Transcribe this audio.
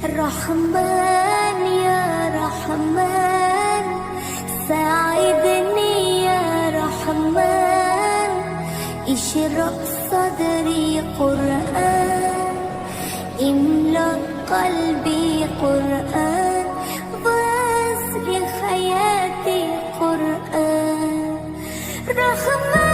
رحمن يا رحمن ساعدني يا رحمن اشرح صدري قرآن املأ قلبي قرآن واسر حياتي قرآن رحمن